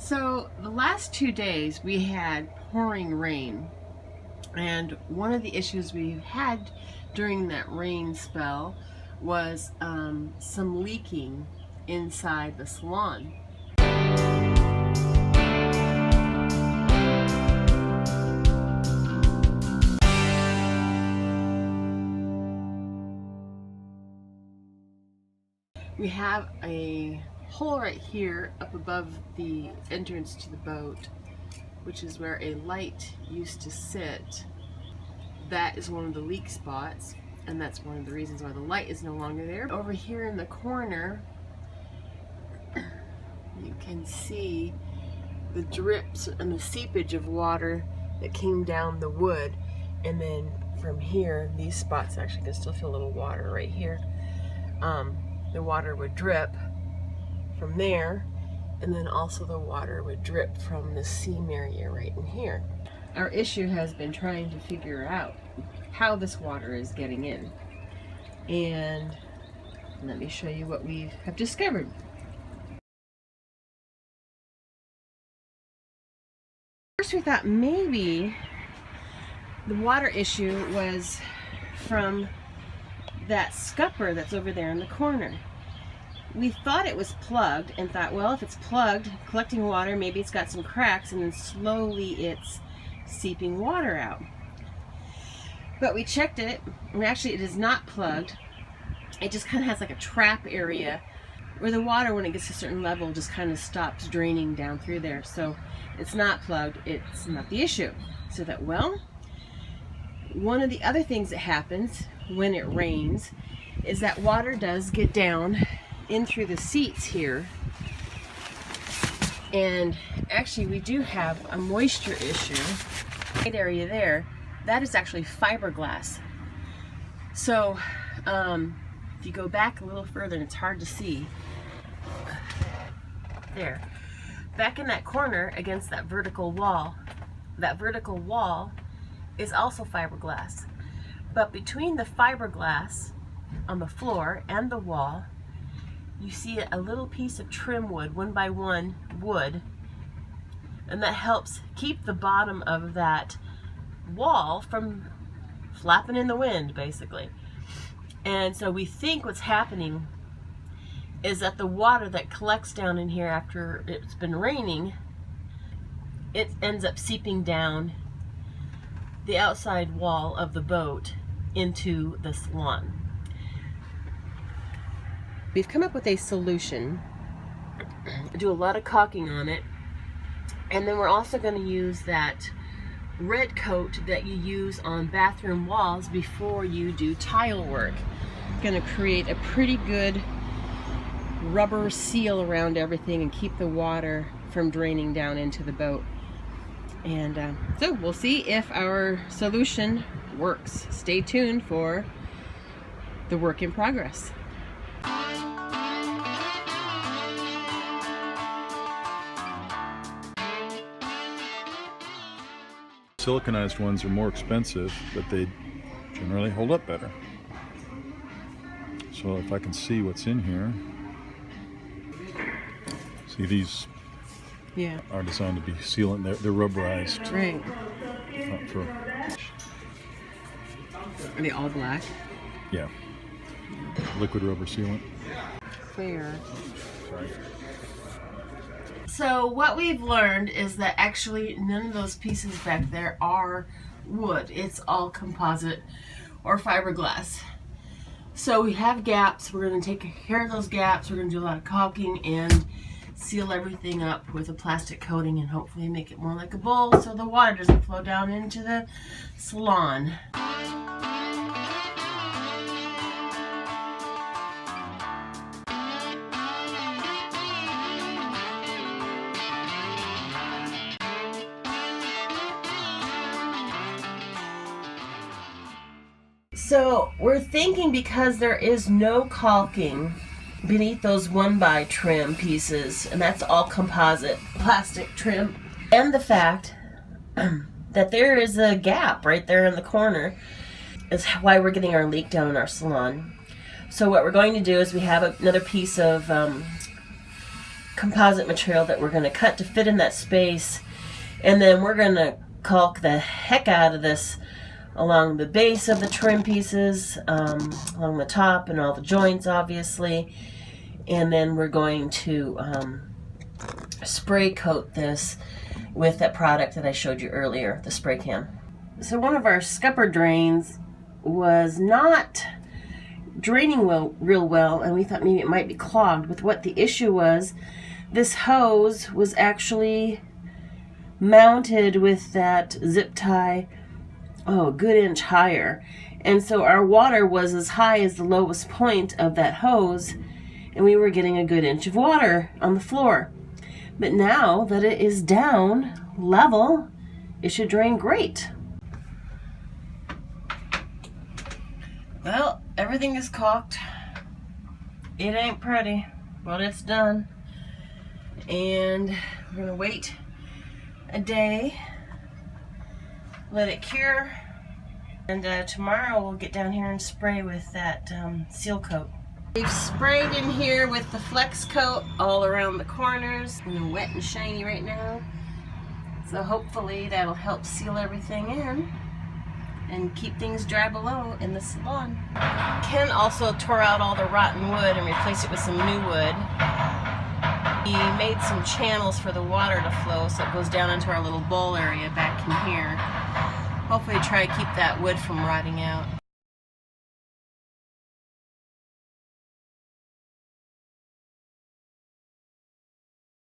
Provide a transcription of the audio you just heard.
So the last 2 days we had pouring rain, and one of the issues we had during that rain spell was some leaking inside the salon. We have a hole right here up above the entrance to the boat, which is where a light used to sit. That is one of the leak spots, and that's one of the reasons why the light is no longer there. Over here in the corner, you can see the drips and the seepage of water that came down the wood, and then from here, these spots actually can still feel a little water right here. The water would drip from there, and then also the water would drip from the seam area right in here. Our issue has been trying to figure out how this water is getting in, and let me show you what we have discovered. First we thought maybe the water issue was from that scupper that's over there in the corner. We thought it was plugged and thought, well, if it's plugged, collecting water, maybe it's got some cracks, and then slowly it's seeping water out. But we checked it, and actually it is not plugged. It just kind of has like a trap area where the water, when it gets to a certain level, just kind of stops draining down through there. So it's not plugged, it's not the issue. So that, well, one of the other things that happens when it rains is that water does get down in through the seats here, and actually we do have a moisture issue. That area there, that is actually fiberglass. So if you go back a little further, and it's hard to see, there, back in that corner against that vertical wall is also fiberglass. But between the fiberglass on the floor and the wall, you see a little piece of trim wood, 1x1 wood, and that helps keep the bottom of that wall from flapping in the wind, basically. And so we think what's happening is that the water that collects down in here after it's been raining, it ends up seeping down the outside wall of the boat into the salon. We've come up with a solution. Do a lot of caulking on it, and then we're also going to use that red coat that you use on bathroom walls before you do tile work. Going to create a pretty good rubber seal around everything and keep the water from draining down into the boat. And so we'll see if our solution works. Stay tuned for the work in progress. Siliconized ones are more expensive, but they generally hold up better. So if I can see what's in here, see, these are designed to be sealant. They're rubberized. Right. For, Are they all black? yeah. Liquid rubber sealant. Clear. Sorry. So what we've learned is that actually none of those pieces back there are wood. It's all composite or fiberglass. So we have gaps. We're going to take care of those gaps. We're going to do a lot of caulking and seal everything up with a plastic coating and hopefully make it more like a bowl so the water doesn't flow down into the salon. So we're thinking, because there is no caulking beneath those 1x trim pieces, and that's all composite plastic trim, and the fact that there is a gap right there in the corner is why we're getting our leak down in our salon. So what we're going to do is we have another piece of composite material that we're going to cut to fit in that space, and then we're going to caulk the heck out of this along the base of the trim pieces, along the top and all the joints obviously, and then we're going to spray coat this with that product that I showed you earlier, the spray can. So one of our scupper drains was not draining real well, and we thought maybe it might be clogged. But what the issue was, this hose was actually mounted with that zip tie a good inch higher, and so our water was as high as the lowest point of that hose, and we were getting a good inch of water on the floor. But now that it is down level, it should drain great. Well, everything is caulked. It ain't pretty, but it's done. And we're gonna wait a day, let it cure, and tomorrow we'll get down here and spray with that seal coat. We've sprayed in here with the flex coat all around the corners, and wet and shiny right now. So hopefully that'll help seal everything in and keep things dry below in the salon. Ken also tore out all the rotten wood and replaced it with some new wood. He made some channels for the water to flow so it goes down into our little bowl area back in here. Hopefully try to keep that wood from rotting out.